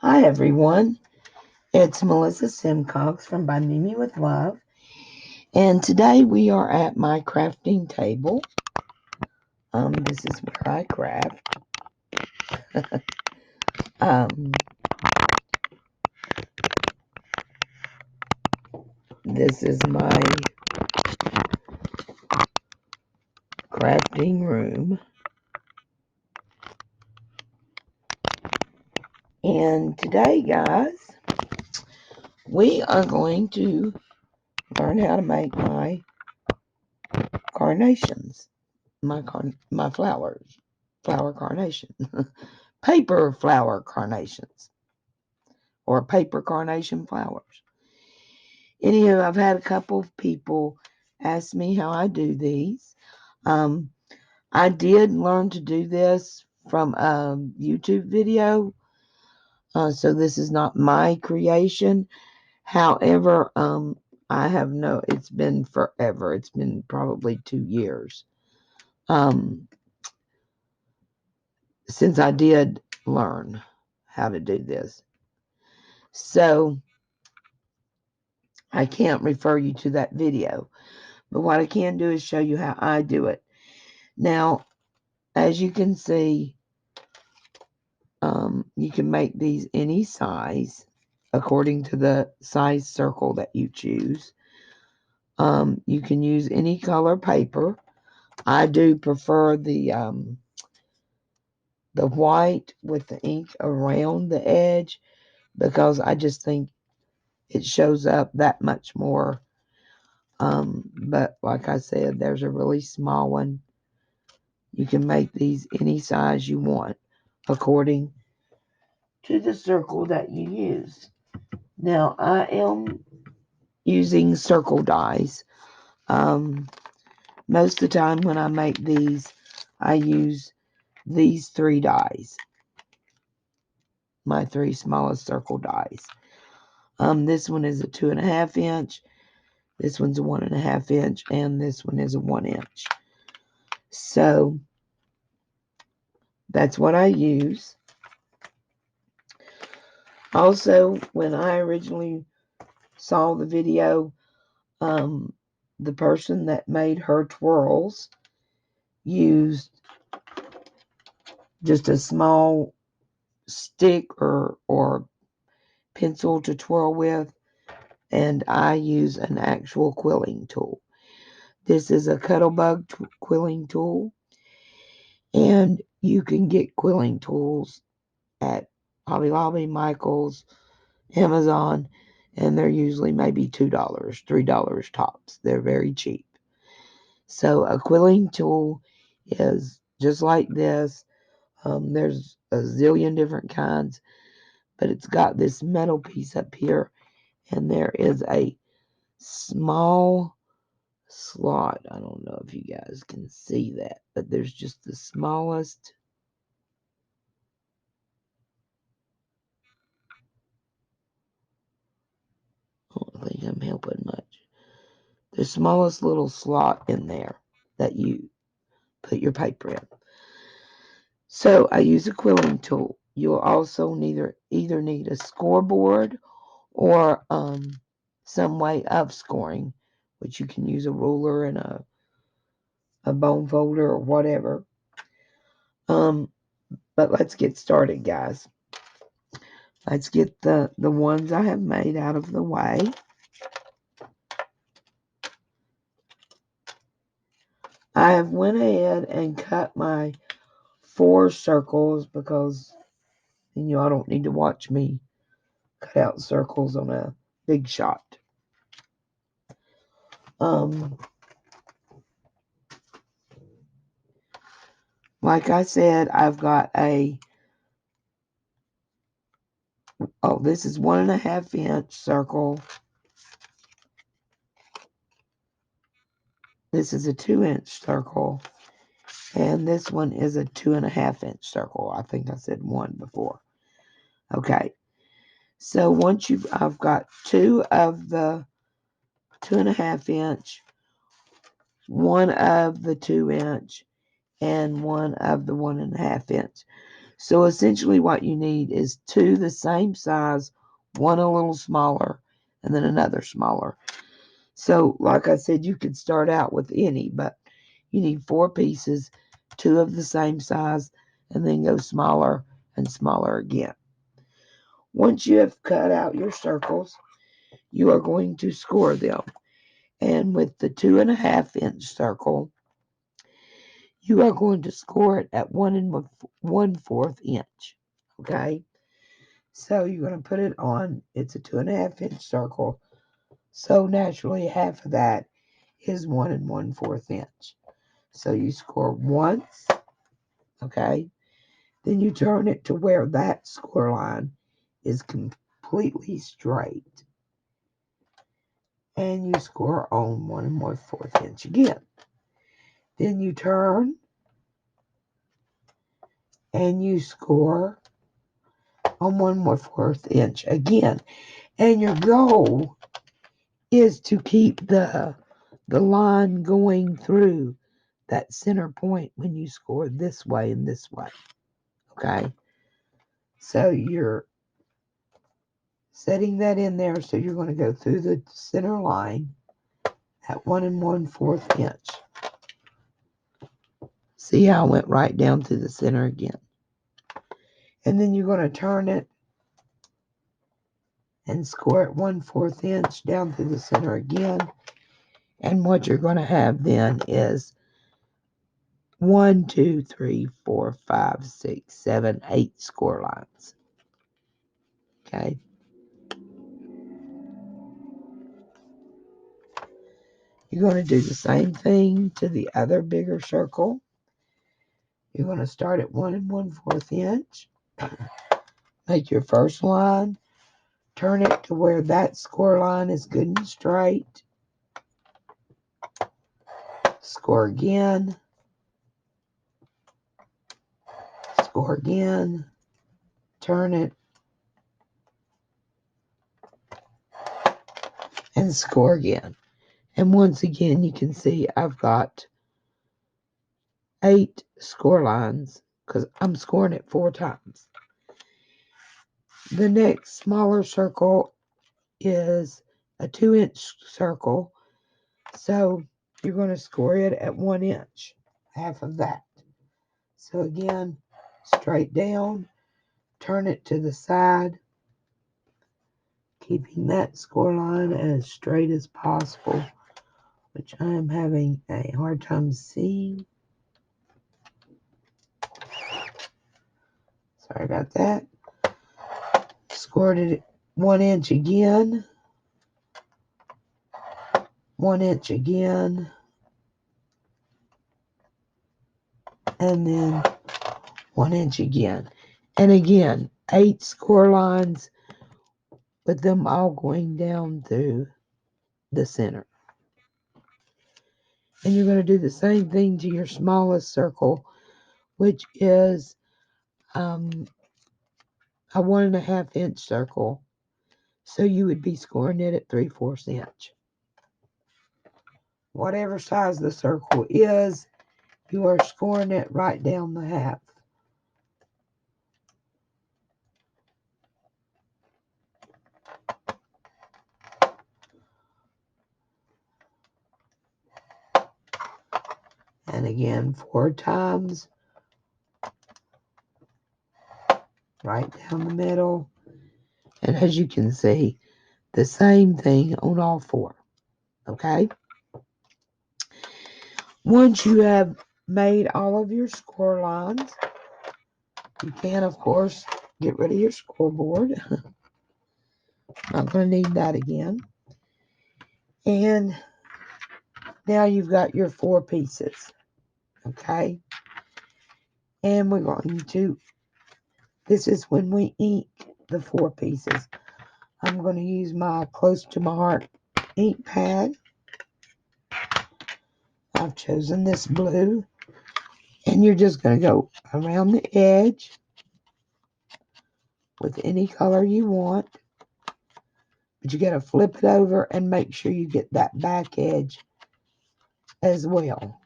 Hi everyone, it's Melissa Simcox from By Mimi with Love, and today we are at my crafting table. This is where I craft. um, this is my crafting room, and today, guys, we are going to learn how to make my carnations, my flower carnation, paper flower carnations, or paper carnation flowers. Anywho, I've had a couple of people ask me how I do these. Um, I did learn to do this from a YouTube video, so this is not my creation. However, it's been forever. It's been probably 2 years um, since I did learn how to do this. So I can't refer you to that video. But what I can do is show you how I do it. Now, as you can see, you can make these any size according to the size circle that you choose. You can use any color paper. I do prefer the white with the ink around the edge because I just think it shows up that much more. But like I said, there's a really small one. You can make these any size you want according to the circle that you use. Now, I am using circle dies. Um, Most of the time when I make these, I use these 3 dies, my 3 smallest circle dies. This one is a 2.5 inch, this one's a 1.5 inch, and this one is a 1 inch. So that's what I use. Also, when I originally saw the video, um, the person that made her twirls used just a small stick or pencil to twirl with, and I use an actual quilling tool. This is a Cuttlebug quilling tool, and you can get quilling tools at Hobby Lobby, Michael's, Amazon, and they're usually maybe $2, $3 tops. They're very cheap. So a quilling tool is just like this. There's a zillion different kinds, but it's got this metal piece up here, and there is a small slot. I don't know if you guys can see that, but there's just the smallest. I don't think I'm helping much. The smallest little slot in there that you put your paper in. So I use a quilling tool. You'll also either need a scoreboard or some way of scoring, which you can use a ruler and a bone folder or whatever. But let's get started, guys. Let's get the ones I have made out of the way. I have went ahead and cut my 4 circles because I don't need to watch me cut out circles on a big shot. Like I said, I've got this is 1.5 inch circle. This is a 2 inch circle. And this one is a 2.5 inch circle. I think I said 1 before. Okay. So I've got 2 of the 2.5 inch, 1 of the 2 inch, and 1 of the 1.5 inch. So essentially what you need is two the same size, one a little smaller, and then another smaller. So like I said, you could start out with any, but you need 4 pieces, two of the same size, and then go smaller and smaller again. Once you have cut out your circles, you are going to score them. And with the 2.5-inch circle, you are going to score it at 1 1/4 inch. Okay? So you're going to put it on, it's a 2.5-inch circle. So naturally, half of that is 1 1/4 inch. So you score once, okay? Then you turn it to where that score line is completely straight. And you score on 1 1/4 inch again. Then you turn and you score on 1 1/4 inch again. And your goal is to keep the line going through that center point when you score this way and this way. Okay? So you're setting that in there. So you're going to go through the center line at 1 1/4 inch. See how I went right down through the center again. And then you're going to turn it and score it 1/4 inch down through the center again. And what you're going to have then is 1, 2, 3, 4, 5, 6, 7, 8 score lines. Okay. You're going to do the same thing to the other bigger circle. You're going to start at 1 1/4 inch. Make your first line. Turn it to where that score line is good and straight. Score again. Score again. Turn it. And score again. And once again, you can see I've got 8 score lines because I'm scoring it 4 times. The next smaller circle is a 2-inch circle. So you're going to score it at 1 inch, half of that. So again, straight down, turn it to the side, keeping that score line as straight as possible, which I am having a hard time seeing. Sorry about that. Scored it 1 inch again, 1 inch again, and then 1 inch again. And again, 8 score lines with them all going down through the center. And you're going to do the same thing to your smallest circle, which is a 1.5 inch circle. So you would be scoring it at 3/4 inch. Whatever size the circle is, you are scoring it right down the half. And again, 4 times, right down the middle. And as you can see, the same thing on all 4. Okay? Once you have made all of your score lines, you can, of course, get rid of your scoreboard. Not going to need that again. And now you've got your 4 pieces. Okay? And we're going to, this is when we ink the 4 pieces. I'm going to use my Close to My Heart ink pad. I've chosen this blue. And you're just going to go around the edge with any color you want. But you got to flip it over and make sure you get that back edge as well.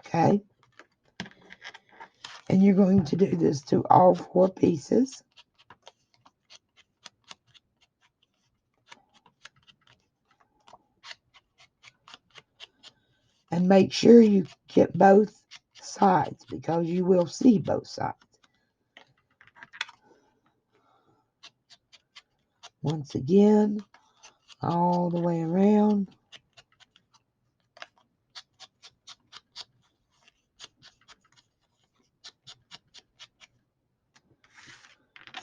Okay? And you're going to do this to all 4 pieces. And make sure you get both sides because you will see both sides. Once again, all the way around.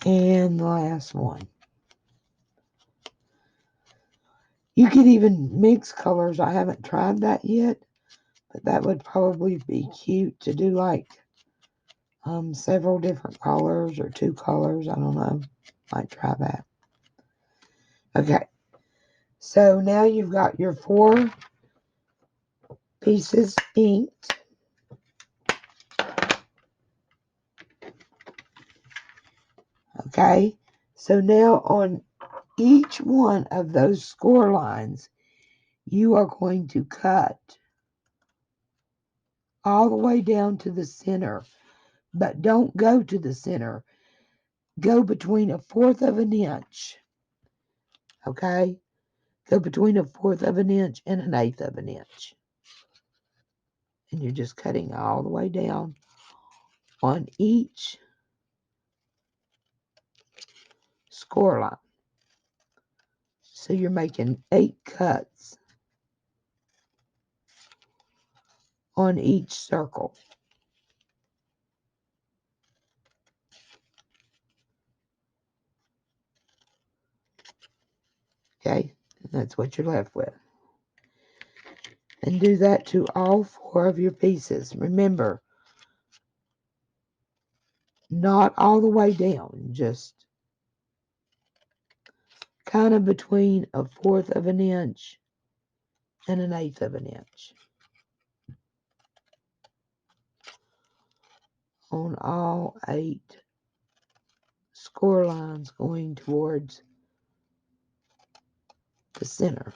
And the last one. You could even mix colors. I haven't tried that yet, but that would probably be cute to do like several different colors or 2 colors. I don't know. Might try that. Okay. So now you've got your 4 pieces inked. Okay. So now on each one of those score lines, you are going to cut all the way down to the center. But don't go to the center. Go between 1/4 of an inch. Okay? Go between 1/4 of an inch and 1/8 of an inch. And you're just cutting all the way down on each score line. So you're making 8 cuts on each circle. Okay? And that's what you're left with. And do that to all 4 of your pieces. Remember, not all the way down, just kind of between 1/4 of an inch and 1/8 of an inch on all 8 score lines going towards the center.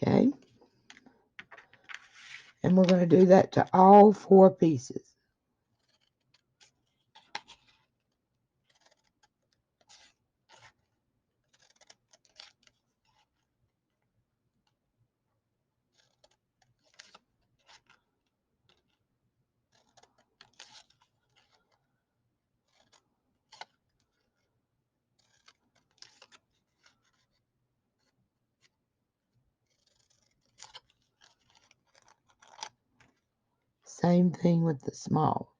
Okay? And we're going to do that to all 4 pieces. Same thing with the small.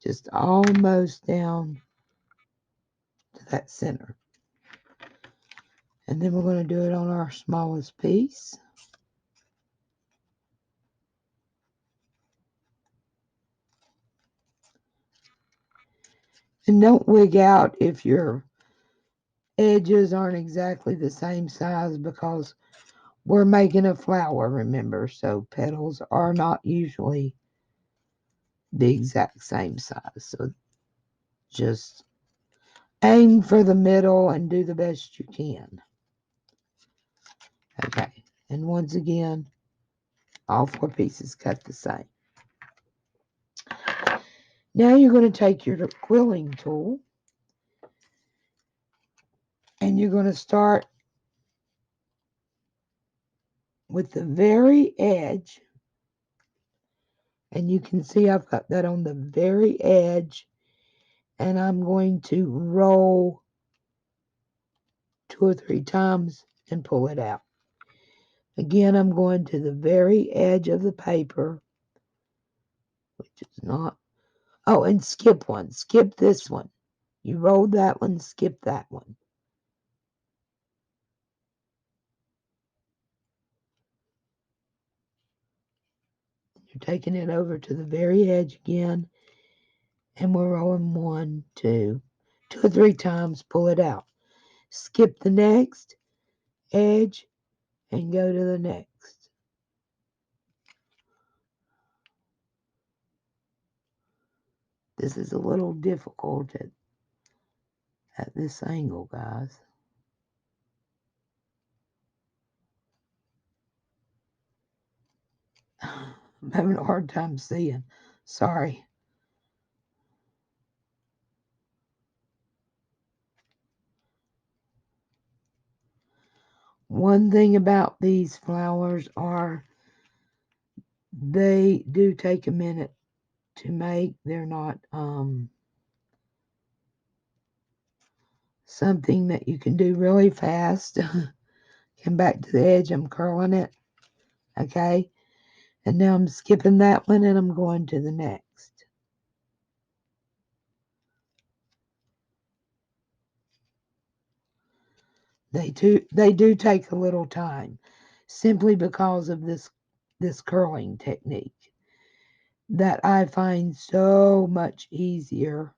Just almost down to that center. And then we're going to do it on our smallest piece. And don't wig out if your edges aren't exactly the same size because we're making a flower, remember, so petals are not usually the exact same size. So just aim for the middle and do the best you can. Okay, and once again, all 4 pieces cut the same. Now you're going to take your quilling tool and you're going to start with the very edge. And you can see I've got that on the very edge. And I'm going to roll 2 or 3 times and pull it out. Again, I'm going to the very edge of the paper, which is not. Oh, and skip one. Skip this one. You rolled that one, skip that one. You're taking it over to the very edge again, and we're rolling 1, 2 or 3 times, pull it out. Skip the next edge and go to the next. This is a little difficult at this angle, guys. I'm having a hard time seeing. Sorry. One thing about these flowers are they do take a minute to make. They're not something that you can do really fast. Come back to the edge, I'm curling it. Okay. And now I'm skipping that one and I'm going to the next. They do take a little time simply because of this curling technique that I find so much easier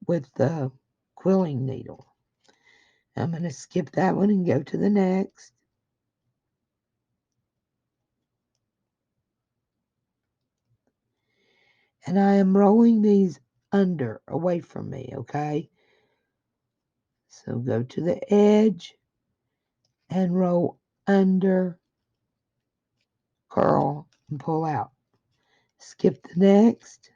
with the quilling needle. I'm going to skip that one and go to the next. And I am rolling these under, away from me, okay? So go to the edge and roll under, curl, and pull out. Skip the next.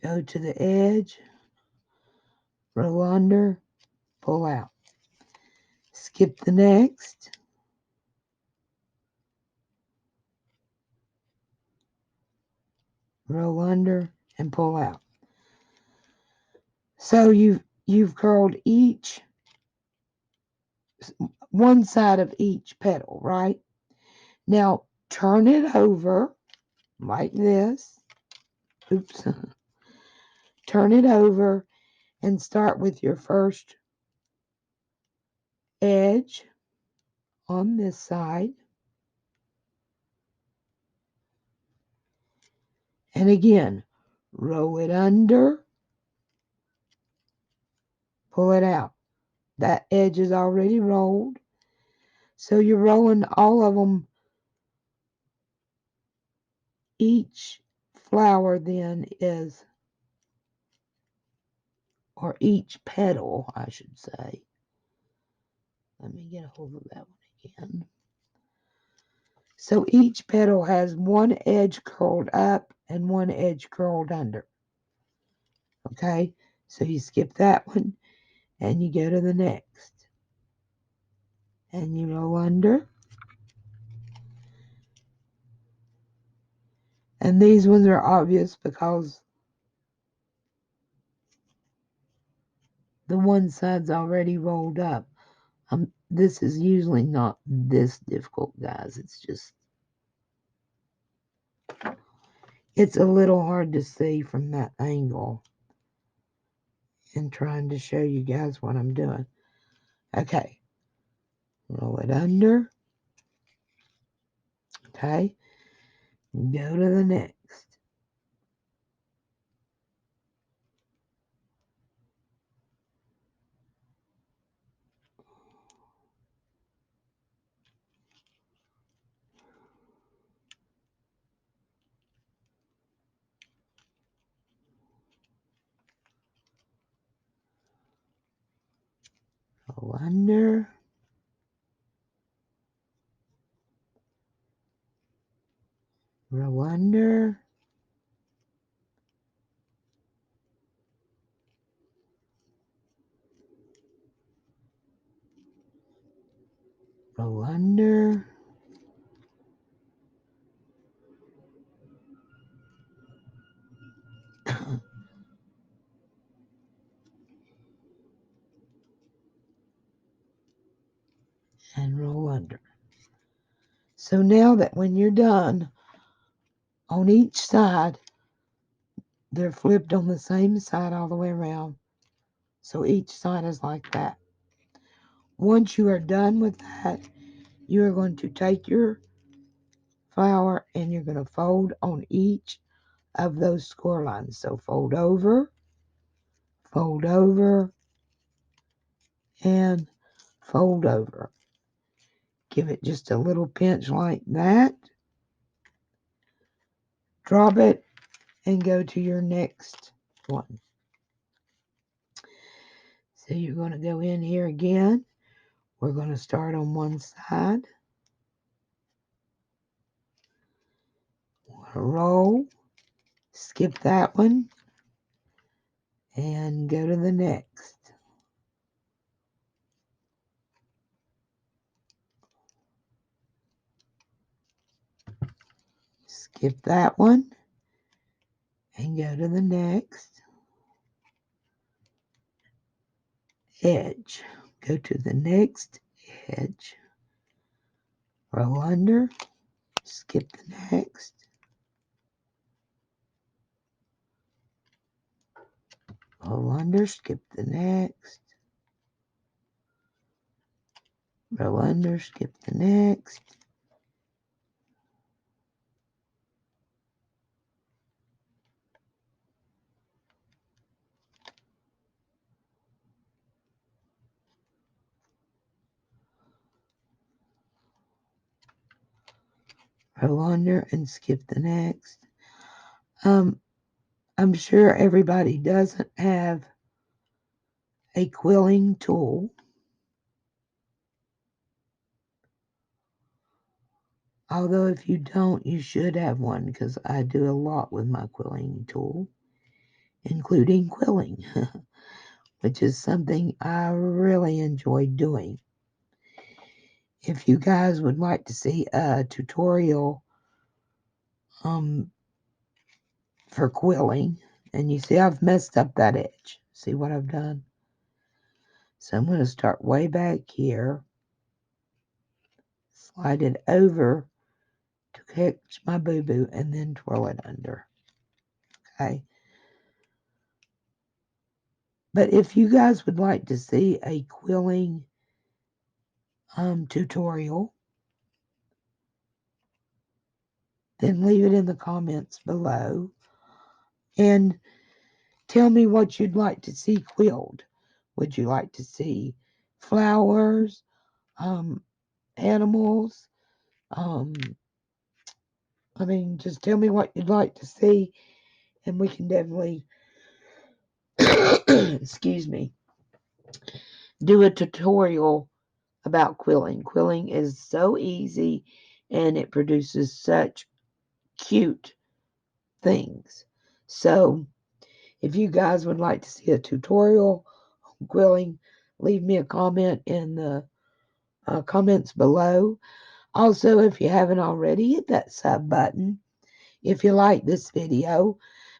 Go to the edge, roll under, pull out. Skip the next. Roll under and pull out. So you've curled each one side of each petal, right? Now turn it over like this. Oops. Turn it over and start with your first edge on this side. And again, roll it under, pull it out. That edge is already rolled. So you're rolling all of them. Each flower then is, or each petal, I should say. Let me get a hold of that one again. So each petal has one edge curled up and one edge curled under. Okay, so you skip that one and you go to the next. And you roll under. And these ones are obvious because the one side's already rolled up. This is usually not this difficult, guys. It's a little hard to see from that angle and trying to show you guys what I'm doing. Okay, roll it under. Okay, go to the next. Roll under. Roll under. Roll under. And roll under. So now that when you're done, on each side, they're flipped on the same side all the way around. So each side is like that. Once you are done with that, you are going to take your flower and you're going to fold on each of those score lines. So fold over, and fold over. give it just a little pinch like that. Drop it and go to your next one. So you're going to go in here again. We're going to start on one side. Roll, skip that one, and go to the next. Skip that one, and go to the next. Edge. Go to the next edge. Roll under, skip the next. Roll under, skip the next. Roll under, skip the next. Roll under and skip the next. I'm sure everybody doesn't have a quilling tool. Although if you don't, you should have one, because I do a lot with my quilling tool, including quilling, which is something I really enjoy doing. If you guys would like to see a tutorial for quilling, and you see I've messed up that edge. See what I've done? So I'm going to start way back here, slide it over to catch my boo-boo, and then twirl it under. Okay. But if you guys would like to see a quilling tutorial, then leave it in the comments below and tell me what you'd like to see quilled. Would you like to see flowers, animals? Just tell me what you'd like to see, and we can definitely, excuse me, do a tutorial about quilling. Quilling is so easy, and it produces such cute things. So if you guys would like to see a tutorial on quilling, leave me a comment in the comments below. Also, if you haven't already, hit that sub button. If you like this video,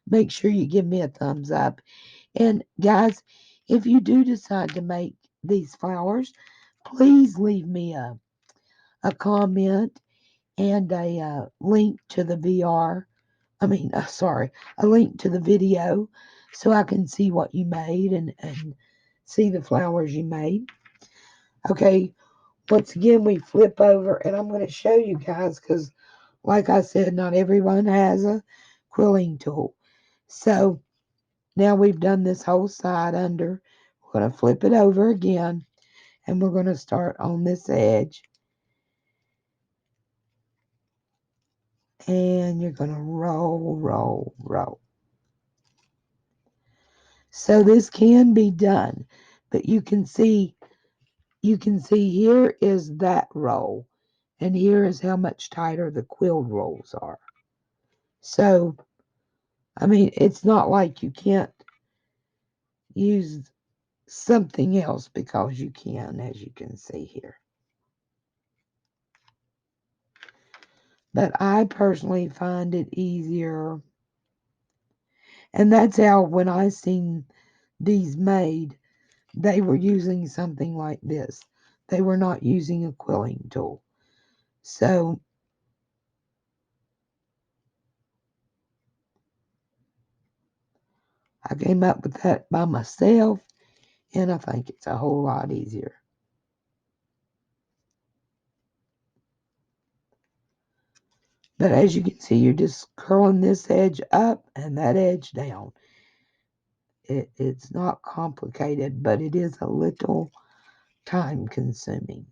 make sure you give me a thumbs up. And guys, if you do decide to make these flowers, please leave me a comment and a link to the a link to the video, so I can see what you made and see the flowers you made. Okay, once again, we flip over, and I'm going to show you guys, because like I said, not everyone has a quilling tool. So now we've done this whole side under. We're going to flip it over again, and we're going to start on this edge. And you're going to roll, roll, roll. So this can be done, but you can see here is that roll, and here is how much tighter the quilled rolls are. So, it's not like you can't use something else, because you can, as you can see here. But I personally find it easier, and that's how, when I seen these made, they were using something like this. They were not using a quilling tool. So I came up with that by myself, and I think it's a whole lot easier. But as you can see, you're just curling this edge up and that edge down. It's not complicated, but it is a little time consuming.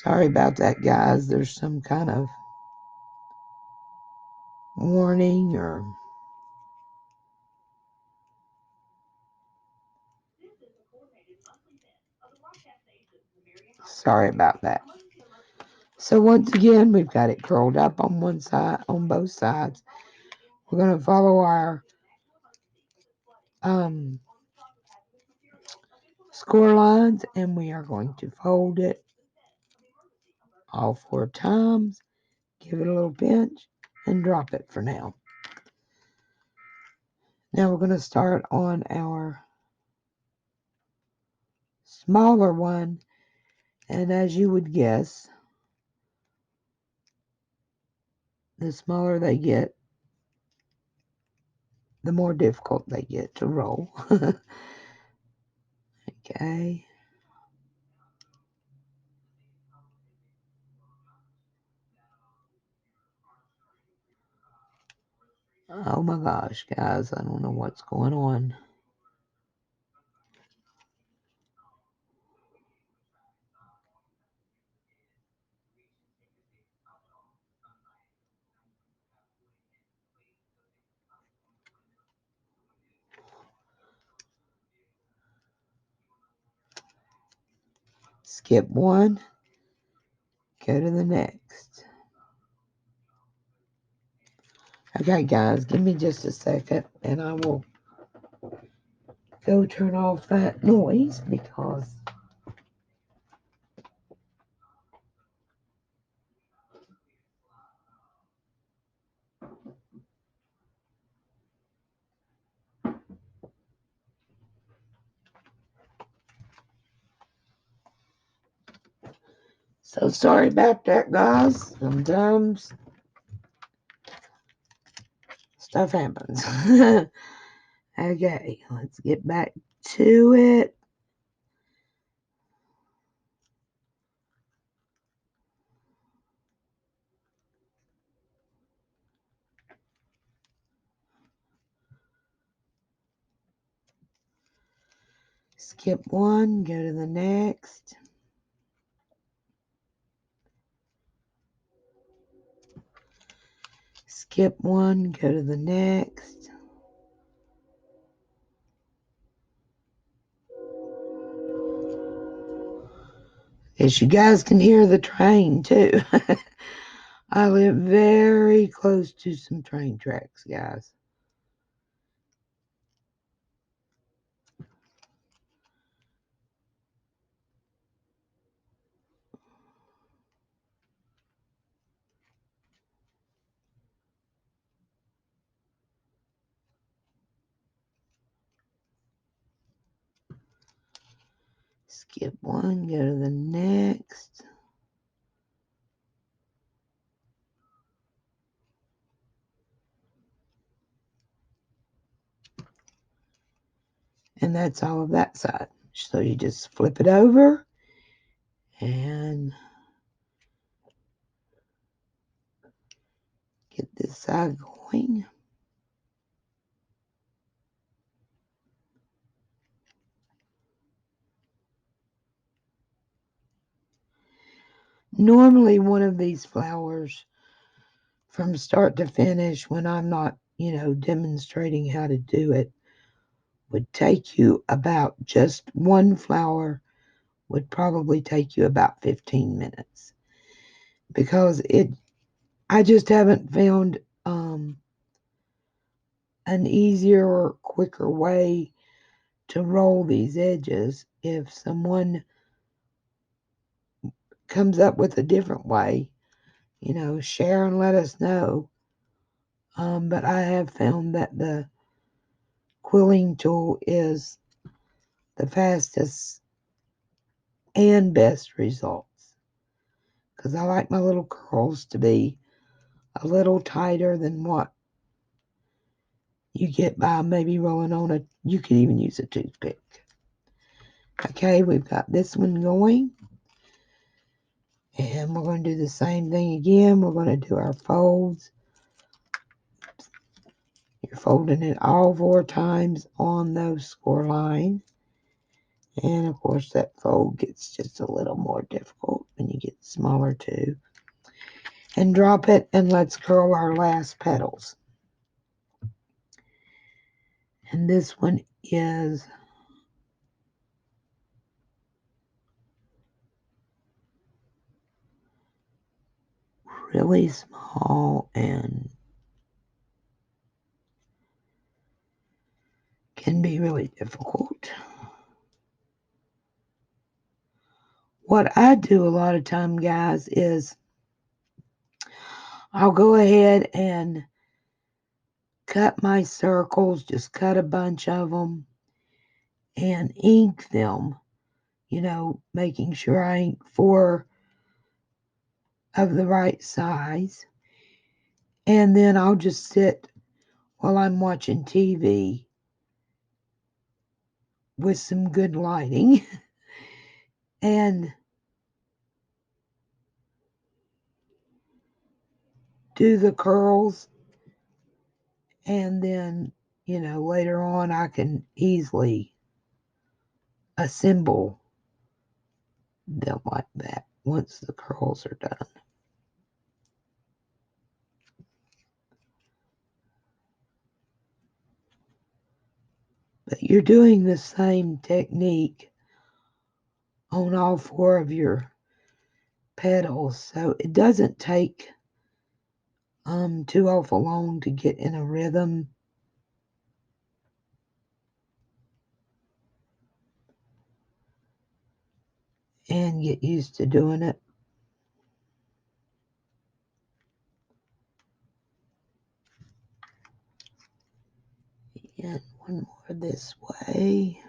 Sorry about that, guys. There's some kind of warning or sorry about that. So once again, we've got it curled up on one side, on both sides. We're going to follow our score lines, and we are going to fold it all 4 times, give it a little pinch, and drop it for now. Now we're going to start on our smaller one, and as you would guess, the smaller they get, the more difficult they get to roll. Okay. Oh my gosh, guys, I don't know what's going on. Skip one, go to the next. Okay, guys, give me just a second and I will go turn off that noise because so sorry about that, guys. Sometimes stuff happens. Okay, let's get back to it. Skip one, go to the next. Skip one, go to the next. As you guys can hear the train too. I live very close to some train tracks, guys. Skip one, go to the next. And that's all of that side. So you just flip it over and get this side going. Normally one of these flowers from start to finish, when I'm not, demonstrating how to do it, would take you about just one flower would probably take you about 15 minutes because I just haven't found an easier or quicker way to roll these edges. If someone comes up with a different way, share and let us know. But I have found that the quilling tool is the fastest and best results because I like my little curls to be a little tighter than what you get by maybe rolling on you could even use a toothpick. Okay, we've got this one going. And we're going to do the same thing again. We're going to do our folds. You're folding it all 4 times on those score lines. And of course that fold gets just a little more difficult when you get smaller too. And drop it, and let's curl our last petals. And this one is really small and can be really difficult. What I do a lot of time, guys, is I'll go ahead and cut my circles, just cut a bunch of them, and ink them, making sure I ink 4 of the right size. And then I'll just sit while I'm watching TV with some good lighting and do the curls. And then, later on I can easily assemble them like that once the curls are done. But you're doing the same technique on all 4 of your petals, so it doesn't take too awful long to get in a rhythm. And get used to doing it. And one more this way.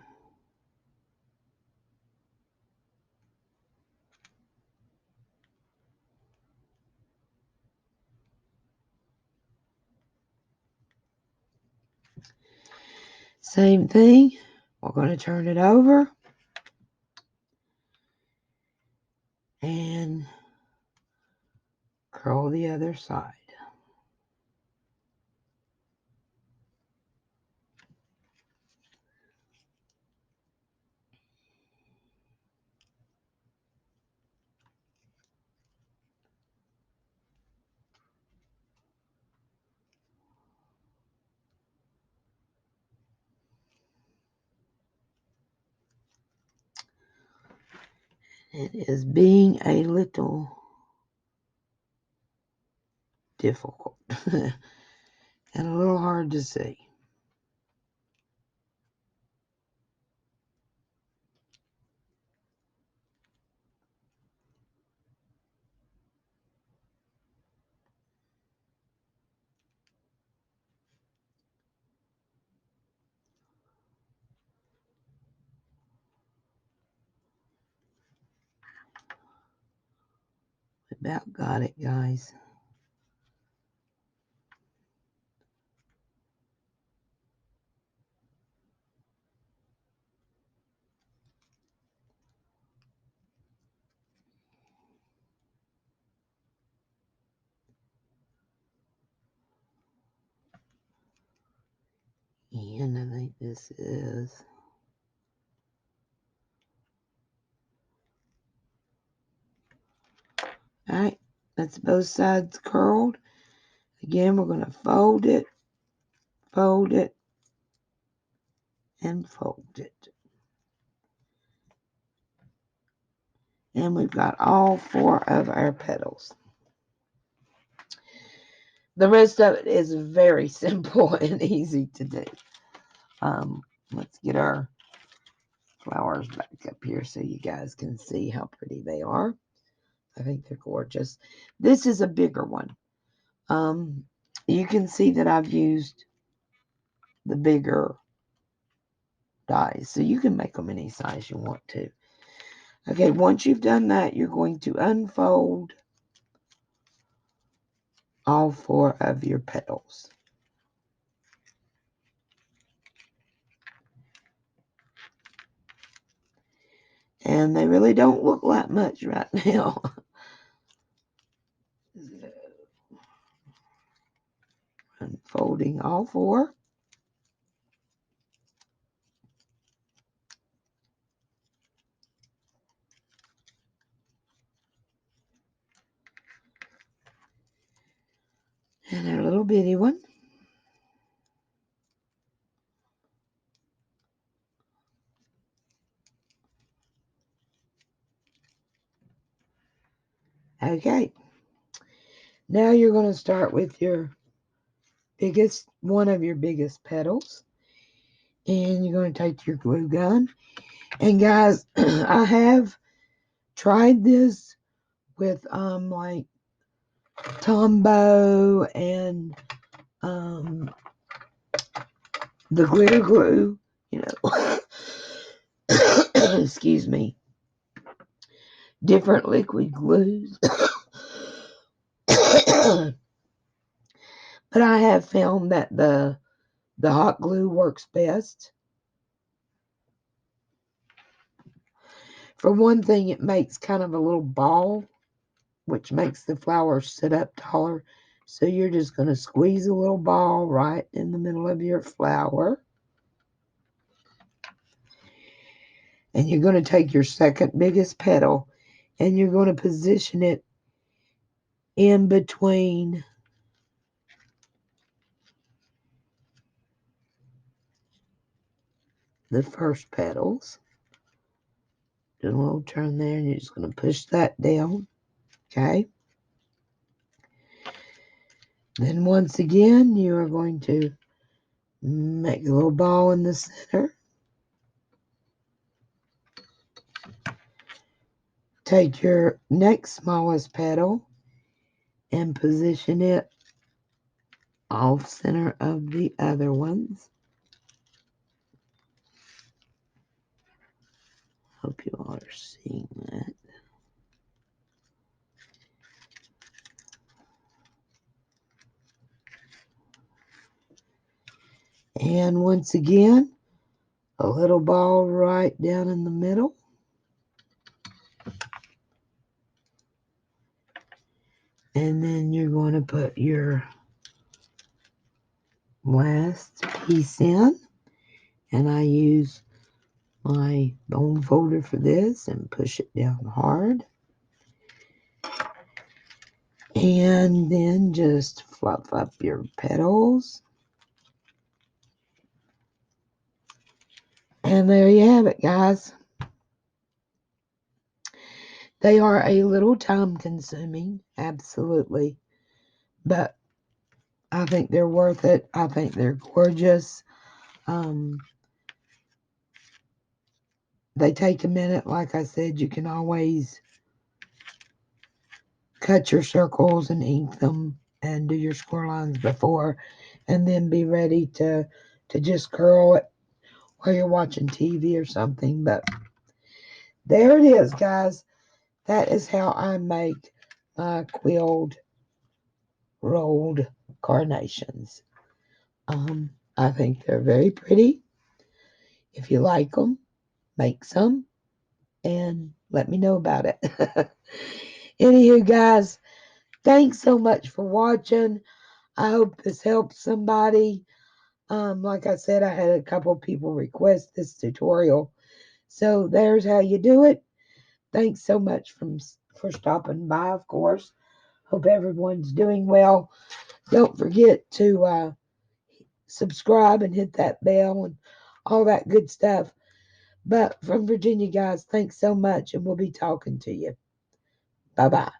Same thing. We're going to turn it over and curl the other side. It is being a little difficult and a little hard to see. About got it, guys. And I think this is all right. That's both sides curled. Again, we're going to fold it, and fold it. And we've got all 4 of our petals. The rest of it is very simple and easy to do. Let's get our flowers back up here so you guys can see how pretty they are. I think they're gorgeous. This is a bigger one. You can see that I've used the bigger dies, so you can make them any size you want to. Okay, once you've done that, you're going to unfold all 4 of your petals. And they really don't look like much right now. Unfolding all 4. little bitty one. Okay. Now you're going to start with your one of your biggest petals. And you're going to take your glue gun. And guys, I have tried this with like Tombow and the glitter glue, you know. Excuse me. Different liquid glues. But I have found that the hot glue works best. For one thing, it makes kind of a little ball, which makes the flower sit up taller. So you're just going to squeeze a little ball right in the middle of your flower. And you're going to take your second biggest petal and you're going to position it in between the first petals. Do a little turn there and you're just going to push that down. Okay. Then once again, you are going to make a little ball in the center. Take your next smallest petal and position it off center of the other ones. Hope you all are seeing that. And once again, a little ball right down in the middle. And then you're going to put your last piece in. And I use my bone folder for this and push it down hard. And then just fluff up your petals. And there you have it, guys. They are a little time consuming, absolutely. But I think they're worth it. I think they're gorgeous. They take a minute. Like I said, you can always cut your circles and ink them and do your score lines before and then be ready to just curl it while you're watching TV or something. But there it is, guys. That is how I make my quilled rolled carnations. I think they're very pretty. If you like them, make some and let me know about it. Anywho, guys, thanks so much for watching. I hope this helps somebody. Like I said, I had a couple people request this tutorial. So there's how you do it. Thanks so much for stopping by, of course. Hope everyone's doing well. Don't forget to subscribe and hit that bell and all that good stuff. But from Virginia, guys, thanks so much, and we'll be talking to you. Bye-bye.